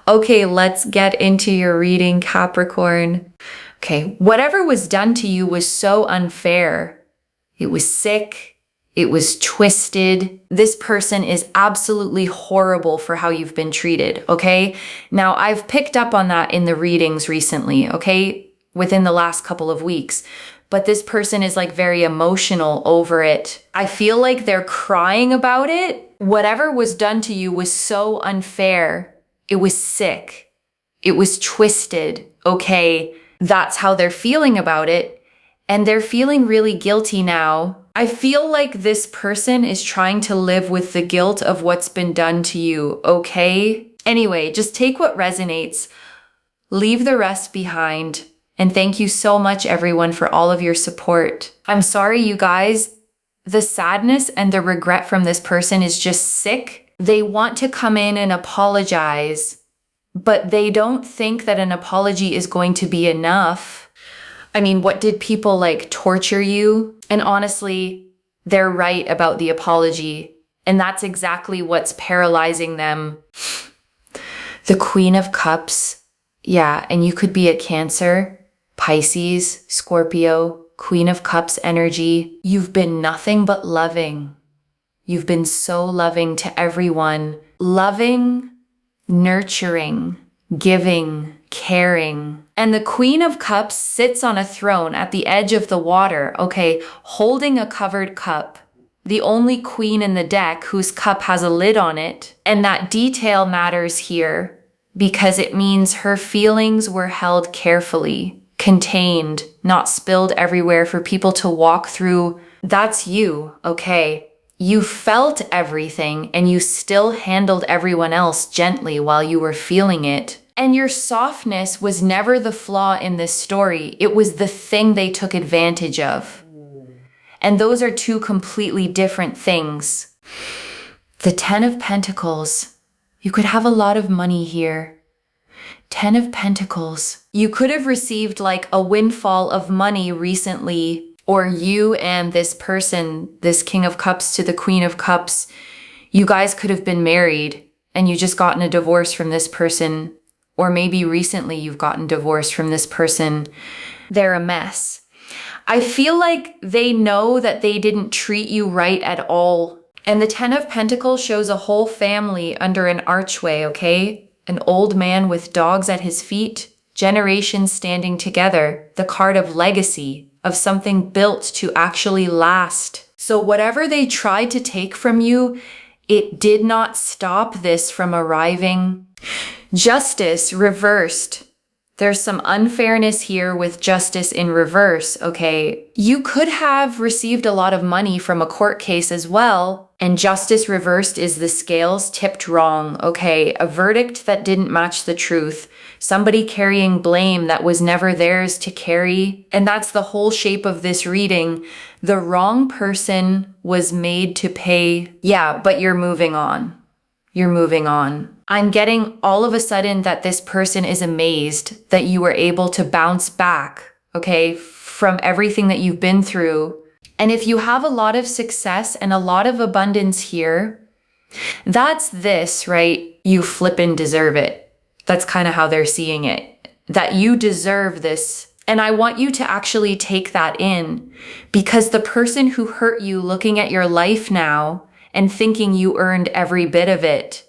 Okay, let's get into your reading, Capricorn. Okay, whatever was done to you was so unfair. It was sick. It was twisted. This person is absolutely horrible for how you've been treated, okay? Now, I've picked up on that in the readings recently, okay? Within the last couple of weeks. But this person is like very emotional over it. I feel like they're crying about it. Whatever was done to you was so unfair. It was sick. It was twisted, okay? That's how they're feeling about it. And they're feeling really guilty now. I feel like this person is trying to live with the guilt of what's been done to you, okay? Anyway, just take what resonates. Leave the rest behind. And thank you so much, everyone, for all of your support. I'm sorry, you guys. The sadness and the regret from this person is just sick. They want to come in and apologize, but they don't think that an apology is going to be enough. I mean, what did people like torture you? And honestly, they're right about the apology. And that's exactly what's paralyzing them. The Queen of Cups. Yeah, and you could be a Cancer, Pisces, Scorpio, Queen of Cups energy. You've been nothing but loving. You've been so loving to everyone. Loving, nurturing, giving, caring. And the Queen of Cups sits on a throne at the edge of the water, okay, holding a covered cup. The only queen in the deck whose cup has a lid on it. And that detail matters here because it means her feelings were held carefully, contained, not spilled everywhere for people to walk through. That's you, okay? You felt everything and you still handled everyone else gently while you were feeling it. And your softness was never the flaw in this story. It was the thing they took advantage of. And those are two completely different things. The Ten of Pentacles. You could have a lot of money here. Ten of Pentacles. You could have received like a windfall of money recently, or you and this person, this King of Cups to the Queen of Cups, you guys could have been married and you just gotten a divorce from this person. Or maybe recently you've gotten divorced from this person. They're a mess. I feel like they know that they didn't treat you right at all. And the Ten of Pentacles shows a whole family under an archway, okay? An old man with dogs at his feet, generations standing together, the card of legacy, of something built to actually last. So whatever they tried to take from you, it did not stop this from arriving. Justice reversed. There's some unfairness here with justice in reverse, okay? You could have received a lot of money from a court case as well, and justice reversed is the scales tipped wrong, okay? A verdict that didn't match the truth. Somebody carrying blame that was never theirs to carry. And that's the whole shape of this reading. The wrong person was made to pay. Yeah, but you're moving on. You're moving on. I'm getting all of a sudden that this person is amazed that you were able to bounce back, okay, from everything that you've been through. And if you have a lot of success and a lot of abundance here, that's this, right? You flippin' deserve it. That's kind of how they're seeing it, that you deserve this. And I want you to actually take that in, because the person who hurt you looking at your life now and thinking you earned every bit of it,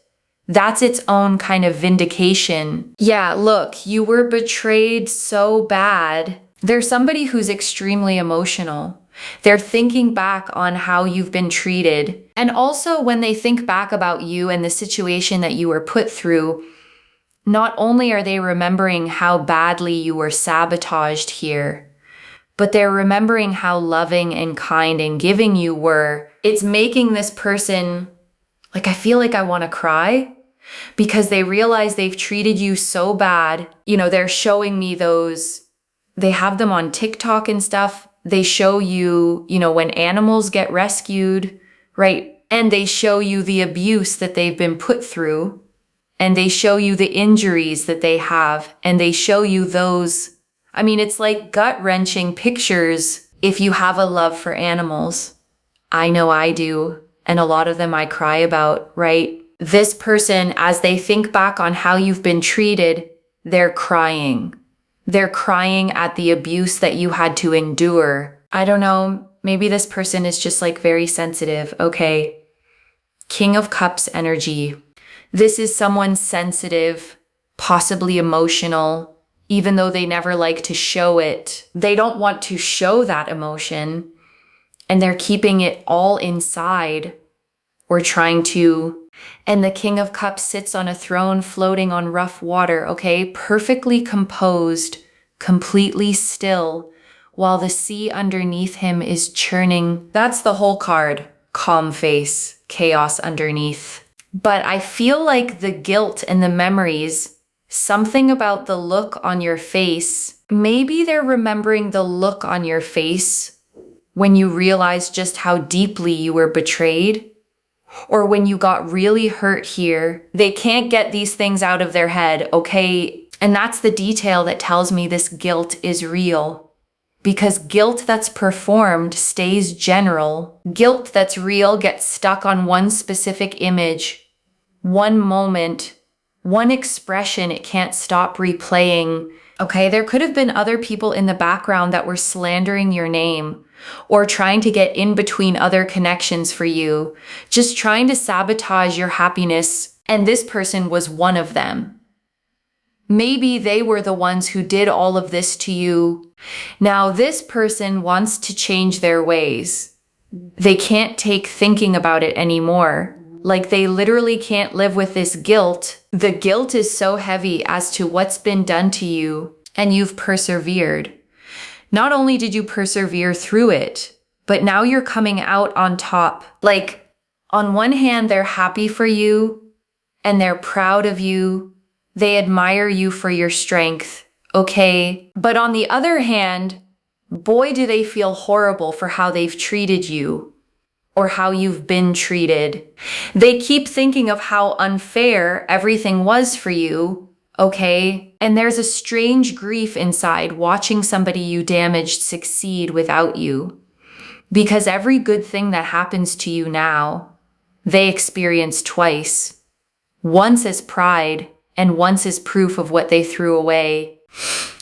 that's its own kind of vindication. Yeah, look, you were betrayed so bad. There's somebody who's extremely emotional. They're thinking back on how you've been treated. And also when they think back about you and the situation that you were put through, not only are they remembering how badly you were sabotaged here, but they're remembering how loving and kind and giving you were. It's making this person, like, I feel like I want to cry because they realize they've treated you so bad. You know, they're showing me those, they have them on TikTok and stuff. They show you, you know, when animals get rescued, right? And they show you the abuse that they've been put through. And they show you the injuries that they have. And they show you those, I mean, it's like gut-wrenching pictures if you have a love for animals. I know I do. And a lot of them I cry about, right? This person, as they think back on how you've been treated, they're crying. They're crying at the abuse that you had to endure. I don't know, maybe this person is just like very sensitive. Okay. King of Cups energy. This is someone sensitive, possibly emotional, even though they never like to show it. They don't want to show that emotion, and they're keeping it all inside or trying to. And the King of Cups sits on a throne floating on rough water, okay? Perfectly composed, completely still, while the sea underneath him is churning. That's the whole card. Calm face, chaos underneath. But I feel like the guilt and the memories, something about the look on your face, maybe they're remembering the look on your face when you realized just how deeply you were betrayed, or when you got really hurt here. They can't get these things out of their head, okay? And that's the detail that tells me this guilt is real. Because guilt that's performed stays general. Guilt that's real gets stuck on one specific image, one moment, one expression it can't stop replaying. Okay, there could have been other people in the background that were slandering your name or trying to get in between other connections for you, just trying to sabotage your happiness, and this person was one of them. Maybe they were the ones who did all of this to you. Now this person wants to change their ways. They can't take thinking about it anymore. Like they literally can't live with this guilt. The guilt is so heavy as to what's been done to you, and you've persevered. Not only did you persevere through it, but now you're coming out on top. Like on one hand, they're happy for you and they're proud of you. They admire you for your strength, okay? But on the other hand, boy, do they feel horrible for how they've treated you or how you've been treated. They keep thinking of how unfair everything was for you, okay? And there's a strange grief inside watching somebody you damaged succeed without you. Because every good thing that happens to you now, they experience twice. Once as pride, and once is proof of what they threw away.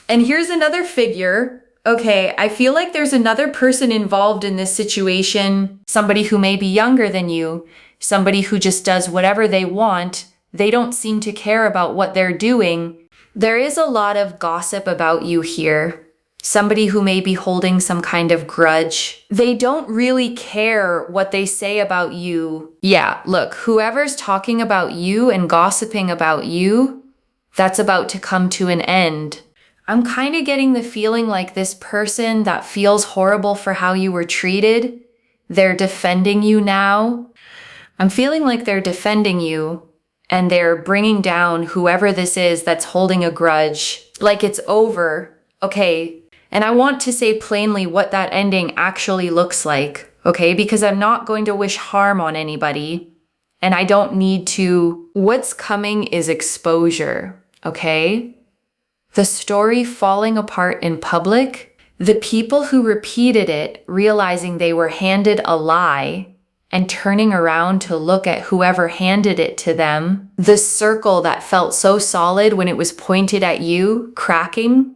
And here's another figure. Okay, I feel like there's another person involved in this situation, somebody who may be younger than you, somebody who just does whatever they want. They don't seem to care about what they're doing. There is a lot of gossip about you here. Somebody who may be holding some kind of grudge. They don't really care what they say about you. Yeah, look, whoever's talking about you and gossiping about you, that's about to come to an end. I'm kind of getting the feeling like this person that feels horrible for how you were treated, they're defending you now. I'm feeling like they're defending you and they're bringing down whoever this is that's holding a grudge. Like it's over. Okay. And I want to say plainly what that ending actually looks like, okay? Because I'm not going to wish harm on anybody, and I don't need to. What's coming is exposure, okay? The story falling apart in public, the people who repeated it realizing they were handed a lie and turning around to look at whoever handed it to them, the circle that felt so solid when it was pointed at you, cracking,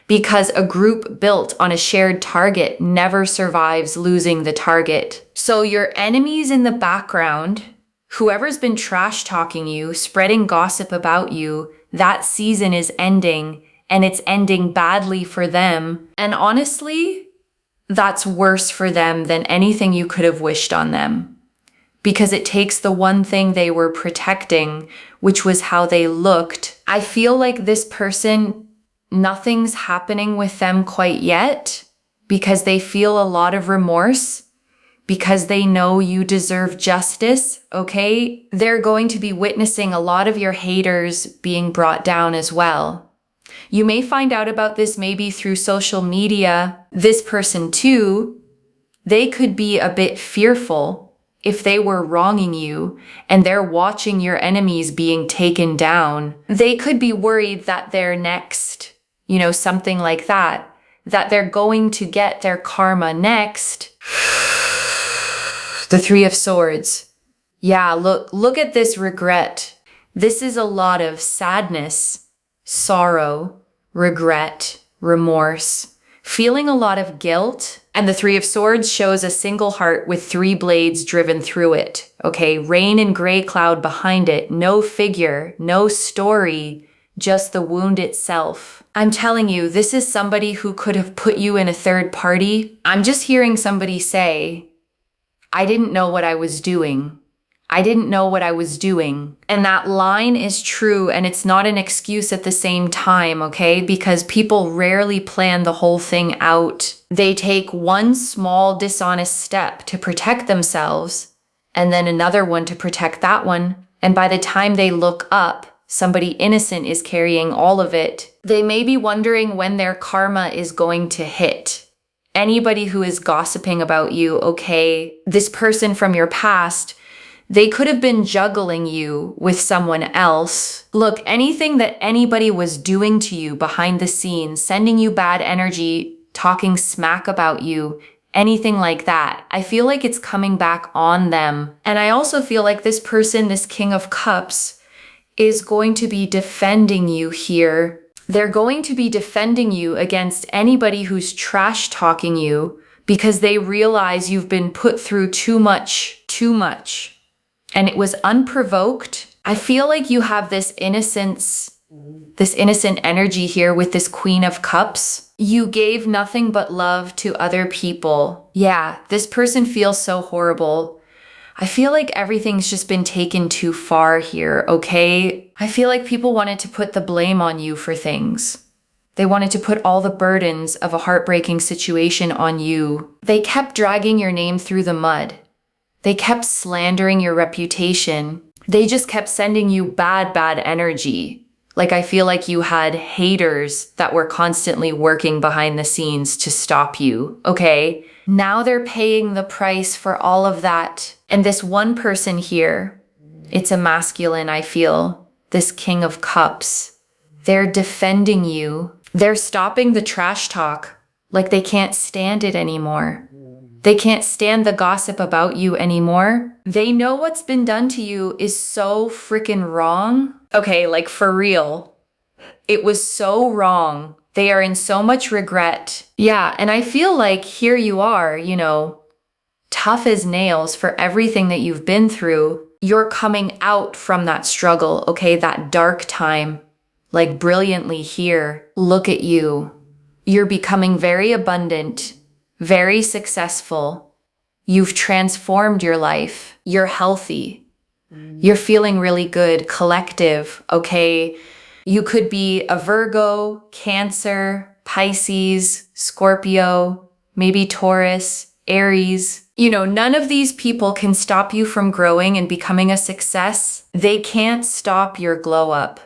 because a group built on a shared target never survives losing the target. So your enemies in the background, whoever's been trash talking you, spreading gossip about you, that season is ending, and it's ending badly for them. And honestly, that's worse for them than anything you could have wished on them. Because it takes the one thing they were protecting, which was how they looked. I feel like this person, nothing's happening with them quite yet because they feel a lot of remorse, because they know you deserve justice, okay? They're going to be witnessing a lot of your haters being brought down as well. You may find out about this maybe through social media. This person too, they could be a bit fearful if they were wronging you and they're watching your enemies being taken down. They could be worried that they're next. Something like that they're going to get their karma next. The Three of Swords. Yeah, look at this regret. This is a lot of sadness, sorrow, regret, remorse, feeling a lot of guilt. And the Three of Swords shows a single heart with 3 blades driven through it. Okay, rain and gray cloud behind it, no figure, no story, just the wound itself. I'm telling you, this is somebody who could have put you in a third party. I'm just hearing somebody say, I didn't know what I was doing. I didn't know what I was doing. And that line is true, and it's not an excuse at the same time, okay? Because people rarely plan the whole thing out. They take one small dishonest step to protect themselves, and then another one to protect that one. And by the time they look up, somebody innocent is carrying all of it. They may be wondering when their karma is going to hit. Anybody who is gossiping about you, okay, this person from your past, they could have been juggling you with someone else. Look, anything that anybody was doing to you behind the scenes, sending you bad energy, talking smack about you, anything like that, I feel like it's coming back on them. And I also feel like this person, this King of Cups, is going to be defending you here. They're going to be defending you against anybody who's trash talking you because they realize you've been put through too much. And it was unprovoked. I feel like you have this innocent energy here with this Queen of Cups. You gave nothing but love to other people. Yeah, this person feels so horrible. I feel like everything's just been taken too far here, okay? I feel like people wanted to put the blame on you for things. They wanted to put all the burdens of a heartbreaking situation on you. They kept dragging your name through the mud. They kept slandering your reputation. They just kept sending you bad energy. Like, I feel like you had haters that were constantly working behind the scenes to stop you, okay? Now they're paying the price for all of that. And this one person here, it's a masculine, I feel, this King of Cups. They're defending you. They're stopping the trash talk. Like, they can't stand it anymore. They can't stand the gossip about you anymore. They know what's been done to you is so freaking wrong. Okay, like, for real. It was so wrong. They are in so much regret. Yeah, and I feel like here you are, tough as nails for everything that you've been through. You're coming out from that struggle, okay, that dark time, like, brilliantly here. Look at you. You're becoming very abundant, very successful. You've transformed your life. You're healthy. You're feeling really good, collective, okay? You could be a Virgo, Cancer, Pisces, Scorpio, maybe Taurus, Aries. None of these people can stop you from growing and becoming a success. They can't stop your glow up.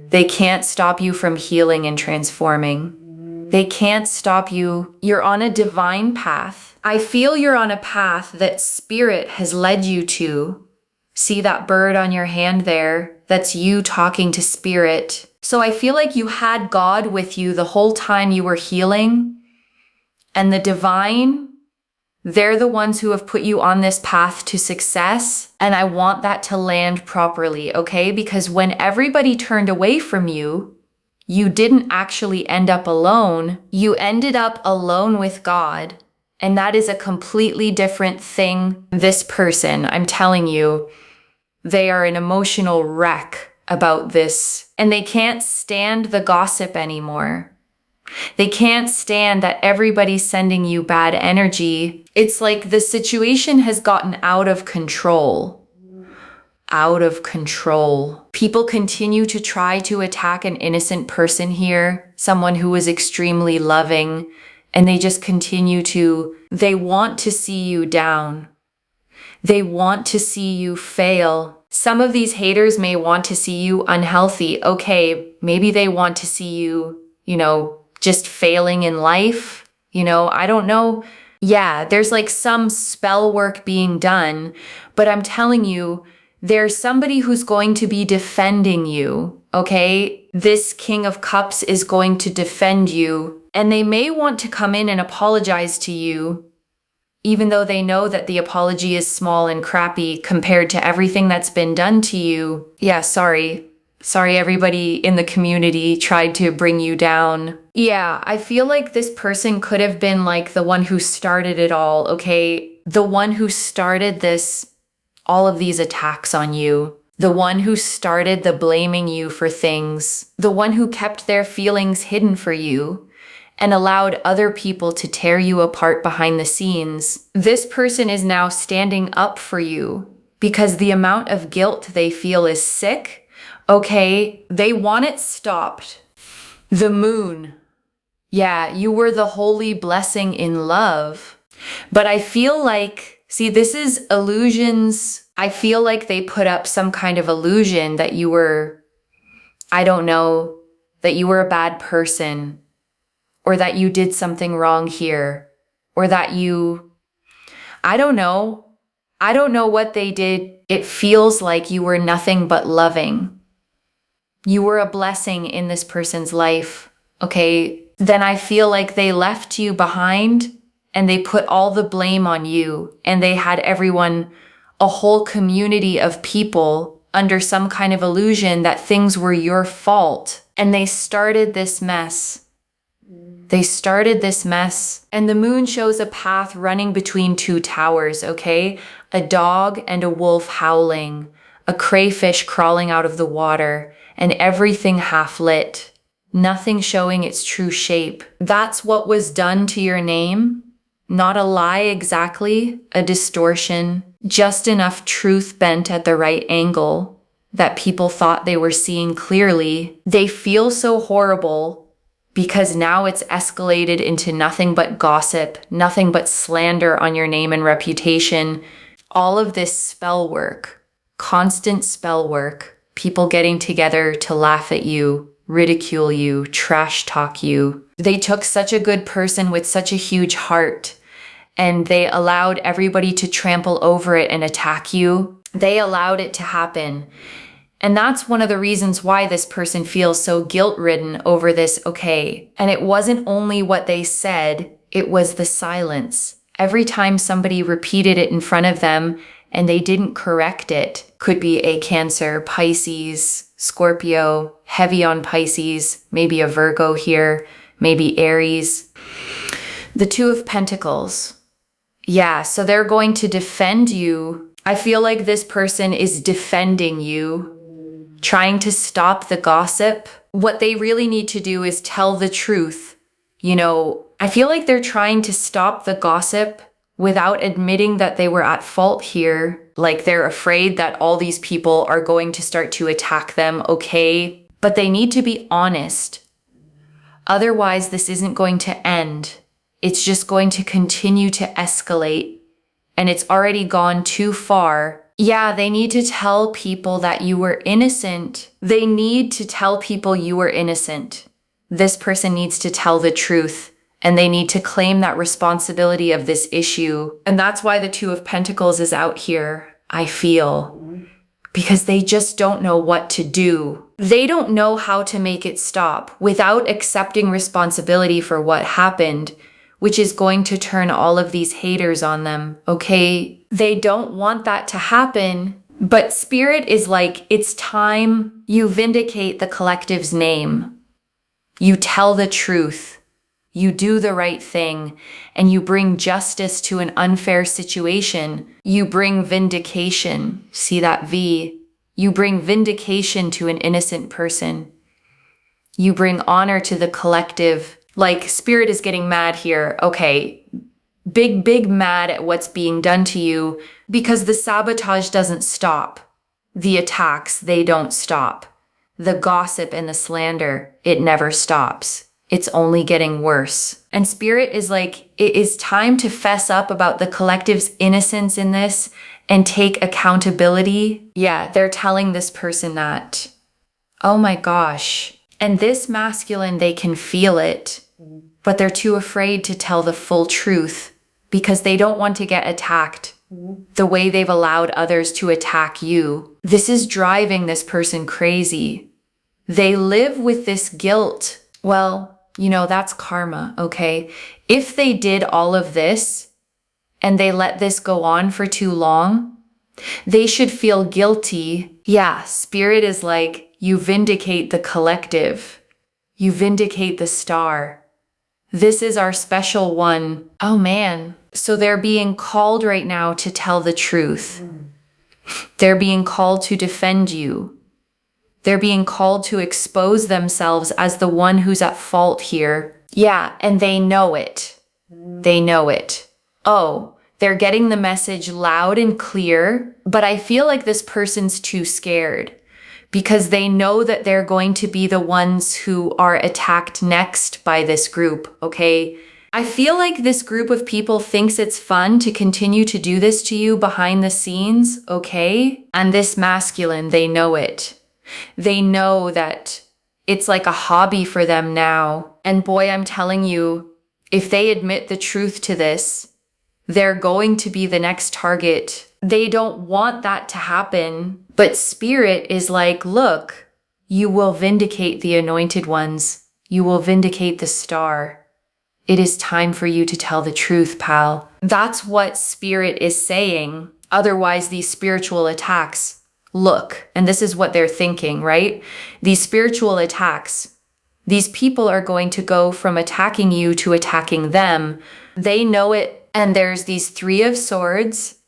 They can't stop you from healing and transforming. They can't stop you. You're on a divine path. I feel you're on a path that Spirit has led you to. See that bird on your hand there? That's you talking to Spirit. So I feel like you had God with you the whole time you were healing. And the divine, they're the ones who have put you on this path to success. And I want that to land properly, okay? Because when everybody turned away from you, you didn't actually end up alone. You ended up alone with God. And that is a completely different thing. This person, I'm telling you, they are an emotional wreck about this. And they can't stand the gossip anymore. They can't stand that everybody's sending you bad energy. It's like the situation has gotten out of control. Out of control. People continue to try to attack an innocent person here, someone who is extremely loving, and they just continue to, they want to see you down. They want to see you fail. Some of these haters may want to see you unhealthy. Okay, maybe they want to see you, just failing in life. I don't know. Yeah, there's like some spell work being done, but I'm telling you, there's somebody who's going to be defending you, okay? This King of Cups is going to defend you, and they may want to come in and apologize to you, even though they know that the apology is small and crappy compared to everything that's been done to you. Yeah, sorry. Sorry, everybody in the community tried to bring you down. Yeah, I feel like this person could have been like the one who started it all, okay? The one who started all of these attacks on you. The one who started the blaming you for things. The one who kept their feelings hidden for you and allowed other people to tear you apart behind the scenes. This person is now standing up for you because the amount of guilt they feel is sick. Okay, they want it stopped. The moon. Yeah, you were the holy blessing in love. But I feel like, see, this is illusions. I feel like they put up some kind of illusion that you were, I don't know, that you were a bad person, or that you did something wrong here, or that I don't know. I don't know what they did. It feels like you were nothing but loving. You were a blessing in this person's life, okay? Then I feel like they left you behind and they put all the blame on you, and they had everyone, a whole community of people under some kind of illusion that things were your fault. And they started this mess. They started this mess. And the moon shows a path running between two towers, okay? A dog and a wolf howling, a crayfish crawling out of the water, and everything half lit, nothing showing its true shape. That's what was done to your name. Not a lie exactly, a distortion, just enough truth bent at the right angle that people thought they were seeing clearly. They feel so horrible because now it's escalated into nothing but gossip, nothing but slander on your name and reputation. All of this spell work, constant spell work. People getting together to laugh at you, ridicule you, trash talk you. They took such a good person with such a huge heart, and they allowed everybody to trample over it and attack you. They allowed it to happen. And that's one of the reasons why this person feels so guilt-ridden over this, okay? And it wasn't only what they said, it was the silence. Every time somebody repeated it in front of them and they didn't correct it, could be a Cancer, Pisces, Scorpio, heavy on Pisces, maybe a Virgo here, maybe Aries. The Two of Pentacles. Yeah, so they're going to defend you. I feel like this person is defending you, trying to stop the gossip. What they really need to do is tell the truth. You know, I feel like they're trying to stop the gossip without admitting that they were at fault here. Like they're afraid that all these people are going to start to attack them, okay? But they need to be honest. Otherwise, this isn't going to end. It's just going to continue to escalate. And it's already gone too far. Yeah, they need to tell people that you were innocent. They need to tell people you were innocent. This person needs to tell the truth. And they need to claim that responsibility of this issue. And that's why the Two of Pentacles is out here, I feel. Because they just don't know what to do. They don't know how to make it stop without accepting responsibility for what happened, which is going to turn all of these haters on them, okay? They don't want that to happen, but Spirit is like, it's time you vindicate the collective's name. You tell the truth. You do the right thing, and you bring justice to an unfair situation. You bring vindication. See that V? You bring vindication to an innocent person. You bring honor to the collective. Like, Spirit is getting mad here. Okay, big mad at what's being done to you because the sabotage doesn't stop. The attacks, they don't stop. The gossip and the slander, it never stops. It's only getting worse. And Spirit is like, it is time to fess up about the collective's innocence in this and take accountability. Yeah, they're telling this person that. Oh my gosh. And this masculine, they can feel it, but they're too afraid to tell the full truth because they don't want to get attacked the way they've allowed others to attack you. This is driving this person crazy. They live with this guilt. Well, you know, that's karma, okay? If they did all of this and they let this go on for too long, they should feel guilty. Yeah, Spirit is like, you vindicate the collective. You vindicate the star. This is our special one. Oh man. So they're being called right now to tell the truth. They're being called to defend you. They're being called to expose themselves as the one who's at fault here. Yeah, and they know it. They know it. Oh, they're getting the message loud and clear, but I feel like this person's too scared because they know that they're going to be the ones who are attacked next by this group, okay? I feel like this group of people thinks it's fun to continue to do this to you behind the scenes, okay? And this masculine, they know it. They know that it's like a hobby for them now. And boy, I'm telling you, if they admit the truth to this, they're going to be the next target. They don't want that to happen. But Spirit is like, look, you will vindicate the anointed ones. You will vindicate the star. It is time for you to tell the truth, pal. That's what Spirit is saying. Otherwise, these spiritual attacks, look, and this is what they're thinking, right? These spiritual attacks, these people are going to go from attacking you to attacking them. They know it. And there's these Three of Swords.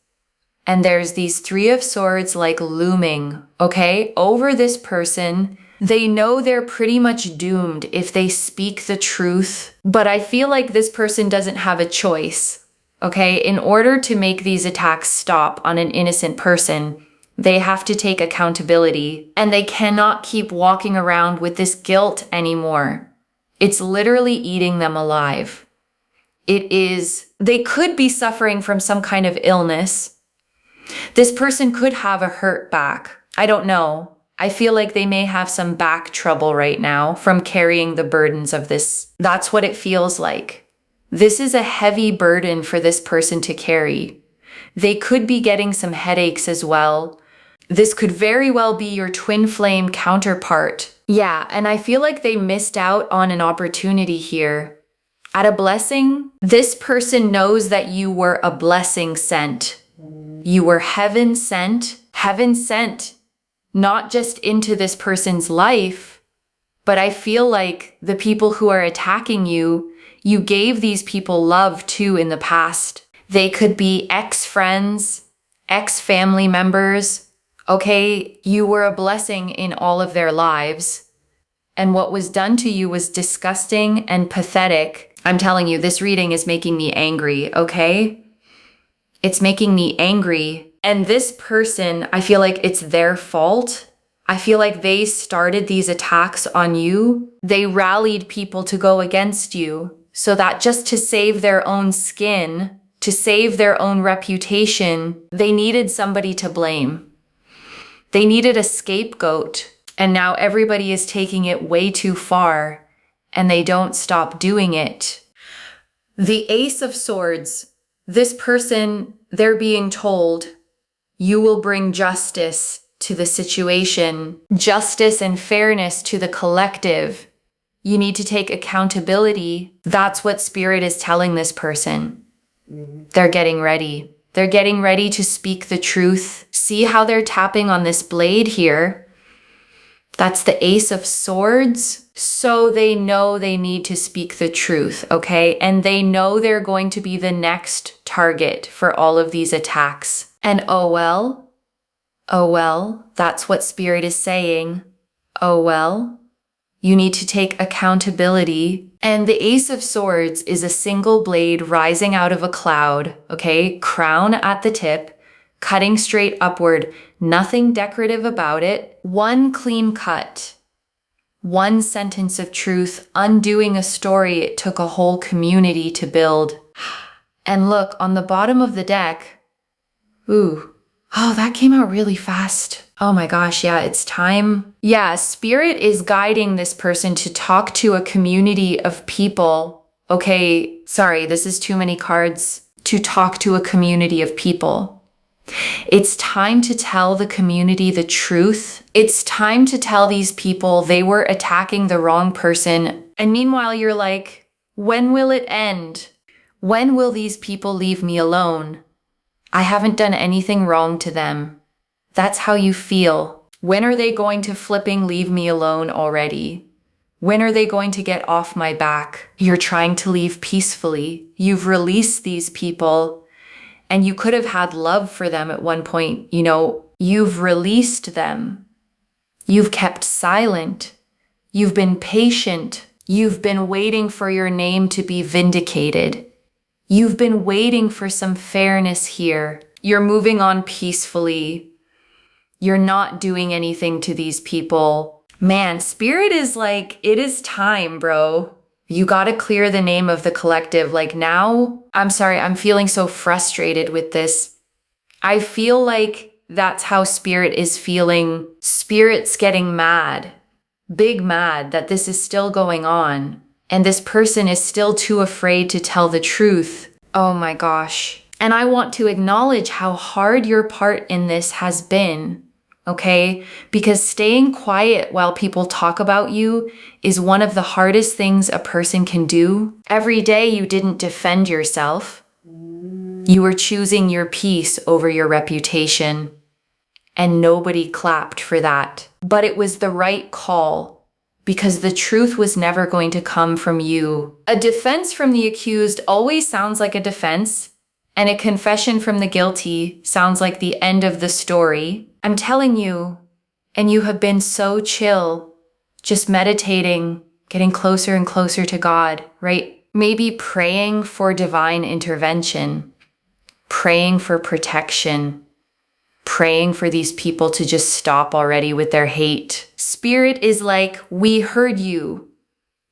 And there's these Three of Swords like looming, okay, over this person. They know they're pretty much doomed if they speak the truth. But I feel like this person doesn't have a choice, okay? In order to make these attacks stop on an innocent person, they have to take accountability. And they cannot keep walking around with this guilt anymore. It's literally eating them alive. It is, they could be suffering from some kind of illness. This person could have a hurt back. I don't know. I feel like they may have some back trouble right now from carrying the burdens of this. That's what it feels like. This is a heavy burden for this person to carry. They could be getting some headaches as well. This could very well be your twin flame counterpart. Yeah, and I feel like they missed out on an opportunity here. At a blessing, this person knows that you were a blessing sent. You were heaven sent. Heaven sent. Not just into this person's life, but I feel like the people who are attacking you, you gave these people love too in the past. They could be ex-friends, ex-family members. Okay, you were a blessing in all of their lives. And what was done to you was disgusting and pathetic. I'm telling you, this reading is making me angry, okay? It's making me angry. And this person, I feel like it's their fault. I feel like they started these attacks on you. They rallied people to go against you so that just to save their own skin, to save their own reputation, they needed somebody to blame. They needed a scapegoat. And now everybody is taking it way too far and they don't stop doing it. The Ace of Swords, this person, they're being told, you will bring justice to the situation, justice and fairness to the collective. You need to take accountability. That's what Spirit is telling this person. They're getting ready. They're getting ready to speak the truth. See how they're tapping on this blade here? That's the Ace of Swords. So they know they need to speak the truth, okay? And they know they're going to be the next target for all of these attacks. And oh well, that's what Spirit is saying. Oh well, you need to take accountability. And the Ace of Swords is a single blade rising out of a cloud, okay? Crown at the tip, cutting straight upward, nothing decorative about it. One clean cut, one sentence of truth, undoing a story it took a whole community to build. And look, on the bottom of the deck, ooh, oh, that came out really fast. Oh my gosh, yeah, it's time. Yeah, Spirit is guiding this person to talk to a community of people. Okay, sorry, this is too many cards. To talk to a community of people. It's time to tell the community the truth. It's time to tell these people they were attacking the wrong person. And meanwhile, you're like, when will it end? When will these people leave me alone? I haven't done anything wrong to them. That's how you feel. When are they going to flipping leave me alone already? When are they going to get off my back? You're trying to leave peacefully. You've released these people, and you could have had love for them at one point. You've released them. You've kept silent. You've been patient. You've been waiting for your name to be vindicated. You've been waiting for some fairness here. You're moving on peacefully. You're not doing anything to these people. Man, Spirit is like, it is time, bro. You gotta clear the name of the collective. Like now, I'm sorry, I'm feeling so frustrated with this. I feel like that's how Spirit is feeling. Spirit's getting mad, big mad that this is still going on. And this person is still too afraid to tell the truth. Oh my gosh. And I want to acknowledge how hard your part in this has been. Okay? Because staying quiet while people talk about you is one of the hardest things a person can do. Every day you didn't defend yourself. You were choosing your peace over your reputation. And nobody clapped for that. But it was the right call, because the truth was never going to come from you. A defense from the accused always sounds like a defense, and a confession from the guilty sounds like the end of the story. I'm telling you, and you have been so chill, just meditating, getting closer and closer to God, right? Maybe praying for divine intervention, praying for protection, praying for these people to just stop already with their hate. Spirit is like, we heard you.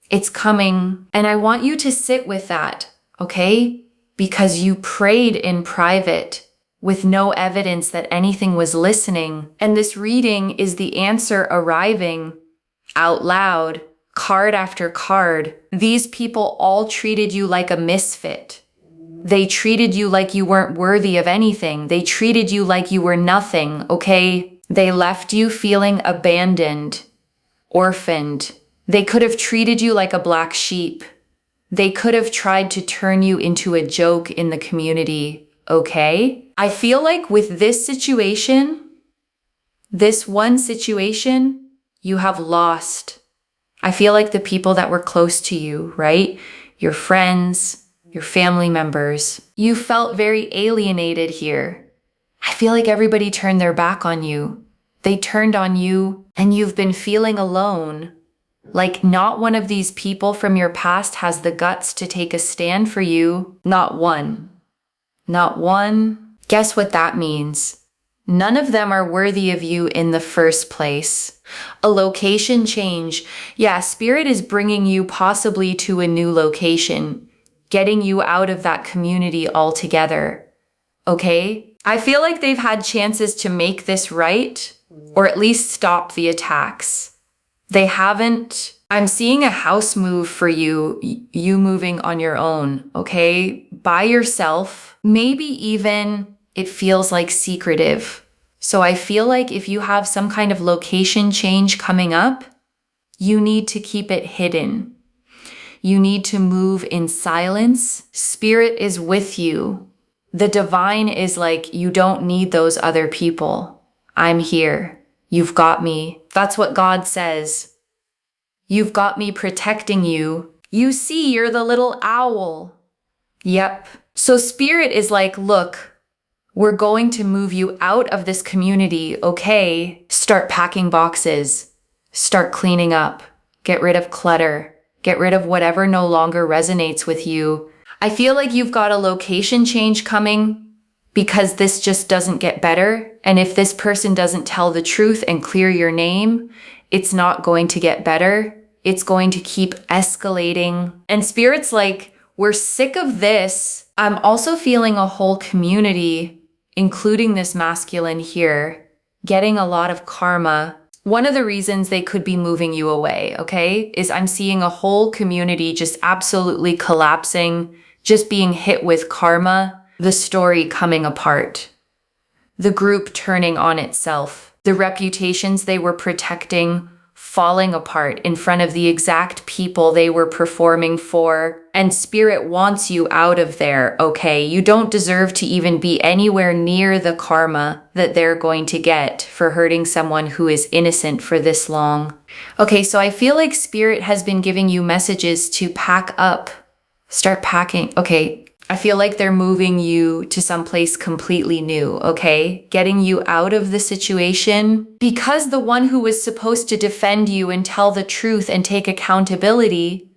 It's coming. And I want you to sit with that, okay? Because you prayed in private with no evidence that anything was listening. And this reading is the answer arriving out loud, card after card. These people all treated you like a misfit. They treated you like you weren't worthy of anything. They treated you like you were nothing, okay? They left you feeling abandoned, orphaned. They could have treated you like a black sheep. They could have tried to turn you into a joke in the community, okay? I feel like with this situation, this one situation, you have lost. I feel like the people that were close to you, right? Your friends, your family members. You felt very alienated here. I feel like everybody turned their back on you. They turned on you, and you've been feeling alone. Like not one of these people from your past has the guts to take a stand for you. Not one. Not one. Guess what that means? None of them are worthy of you in the first place. A location change. Yeah, Spirit is bringing you possibly to a new location, getting you out of that community altogether. Okay? I feel like they've had chances to make this right, or at least stop the attacks. They haven't. I'm seeing a house move for you, you moving on your own, okay? By yourself. Maybe even it feels like secretive. So I feel like if you have some kind of location change coming up, you need to keep it hidden. You need to move in silence. Spirit is with you. The divine is like, you don't need those other people. I'm here. You've got me. That's what God says. You've got me protecting you. You see, you're the little owl. Yep. So Spirit is like, look, we're going to move you out of this community, okay? Start packing boxes. Start cleaning up. Get rid of clutter. Get rid of whatever no longer resonates with you. I feel like you've got a location change coming because this just doesn't get better. And if this person doesn't tell the truth and clear your name, it's not going to get better. It's going to keep escalating. And Spirit's like, we're sick of this. I'm also feeling a whole community, including this masculine here, getting a lot of karma. One of the reasons they could be moving you away, okay, is I'm seeing a whole community just absolutely collapsing, just being hit with karma, the story coming apart, the group turning on itself, the reputations they were protecting falling apart in front of the exact people they were performing for. And spirit wants you out of there, okay? You don't deserve to even be anywhere near the karma that they're going to get for hurting someone who is innocent for this long. Okay, so I feel like spirit has been giving you messages to pack up. Start packing. Okay, I feel like they're moving you to someplace completely new, okay? Getting you out of the situation because the one who was supposed to defend you and tell the truth and take accountability,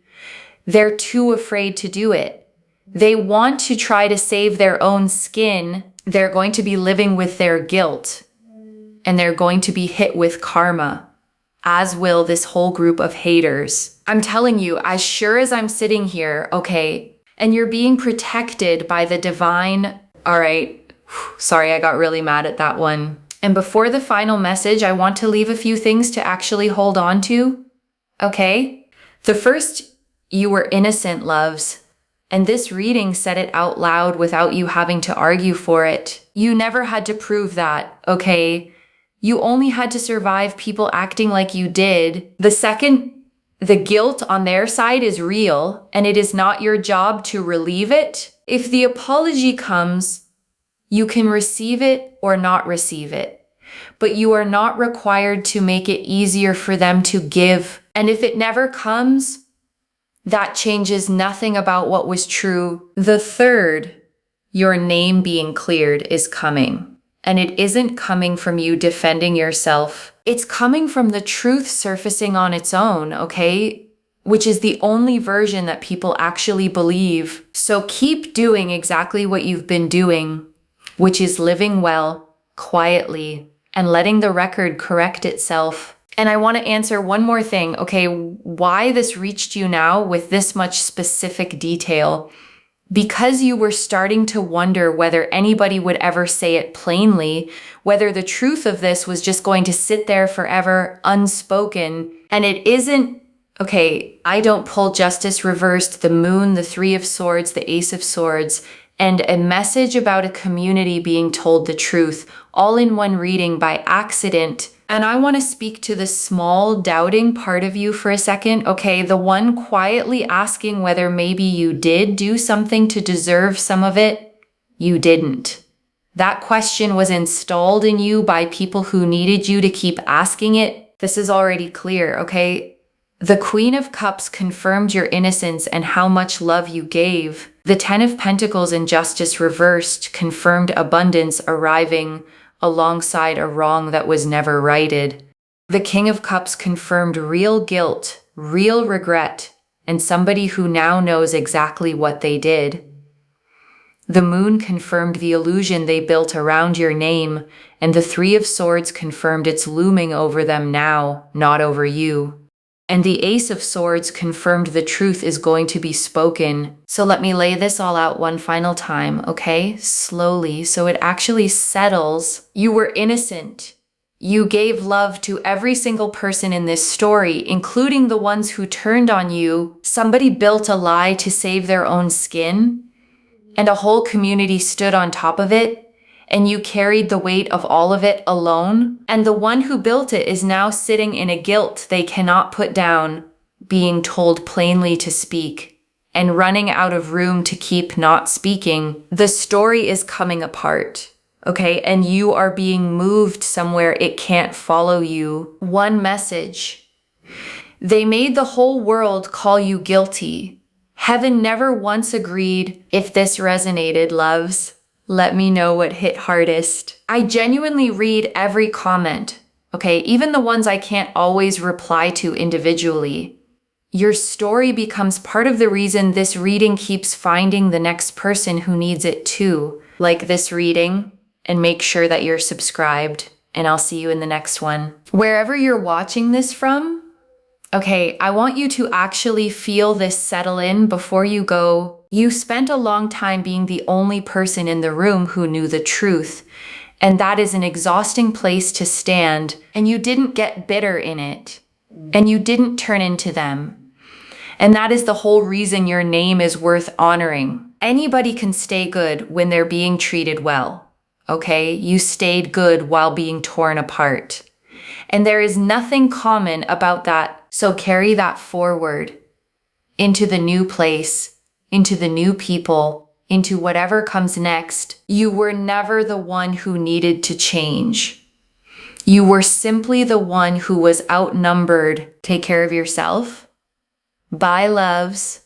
they're too afraid to do it. They want to try to save their own skin. They're going to be living with their guilt and they're going to be hit with karma, as will this whole group of haters. I'm telling you, as sure as I'm sitting here, okay, and you're being protected by the divine. All right. Sorry, I got really mad at that one. And before the final message, I want to leave a few things to actually hold on to. Okay? The first, you were innocent, loves. And this reading said it out loud without you having to argue for it. You never had to prove that, okay? You only had to survive people acting like you did. The second, the guilt on their side is real, and it is not your job to relieve it. If the apology comes, you can receive it or not receive it, but you are not required to make it easier for them to give. And if it never comes, that changes nothing about what was true. The third, your name being cleared is coming. And it isn't coming from you defending yourself. It's coming from the truth surfacing on its own, okay? Which is the only version that people actually believe. So keep doing exactly what you've been doing, which is living well, quietly, and letting the record correct itself. And I want to answer one more thing, okay? Why this reached you now with this much specific detail? Because you were starting to wonder whether anybody would ever say it plainly, whether the truth of this was just going to sit there forever unspoken. And it isn't, okay, I don't pull justice reversed, the moon, the 3 of swords, the ace of swords, and a message about a community being told the truth, all in one reading by accident. And I want to speak to the small doubting part of you for a second. Okay, the one quietly asking whether maybe you did do something to deserve some of it. You didn't. That question was installed in you by people who needed you to keep asking it. This is already clear, okay? The Queen of Cups confirmed your innocence and how much love you gave. The 10 of Pentacles in justice reversed confirmed abundance arriving alongside a wrong that was never righted. The King of Cups confirmed real guilt, real regret, and somebody who now knows exactly what they did. The Moon confirmed the illusion they built around your name, and the 3 of Swords confirmed it's looming over them now, not over you. And the Ace of Swords confirmed the truth is going to be spoken. So let me lay this all out one final time, okay? Slowly, so it actually settles. You were innocent. You gave love to every single person in this story, including the ones who turned on you. Somebody built a lie to save their own skin, and a whole community stood on top of it. And you carried the weight of all of it alone. And the one who built it is now sitting in a guilt they cannot put down, being told plainly to speak, and running out of room to keep not speaking. The story is coming apart, okay? And you are being moved somewhere it can't follow you. One message. They made the whole world call you guilty. Heaven never once agreed. If this resonated, loves, let me know what hit hardest. I genuinely read every comment, okay? Even the ones I can't always reply to individually. Your story becomes part of the reason this reading keeps finding the next person who needs it too. Like this reading, and make sure that you're subscribed, and I'll see you in the next one. Wherever you're watching this from, okay, I want you to actually feel this settle in before you go. You spent a long time being the only person in the room who knew the truth, and that is an exhausting place to stand, and you didn't get bitter in it, and you didn't turn into them. And that is the whole reason your name is worth honoring. Anybody can stay good when they're being treated well, okay? You stayed good while being torn apart. And there is nothing common about that. So carry that forward into the new place, into the new people, into whatever comes next. You were never the one who needed to change. You were simply the one who was outnumbered. Take care of yourself. Bye, loves.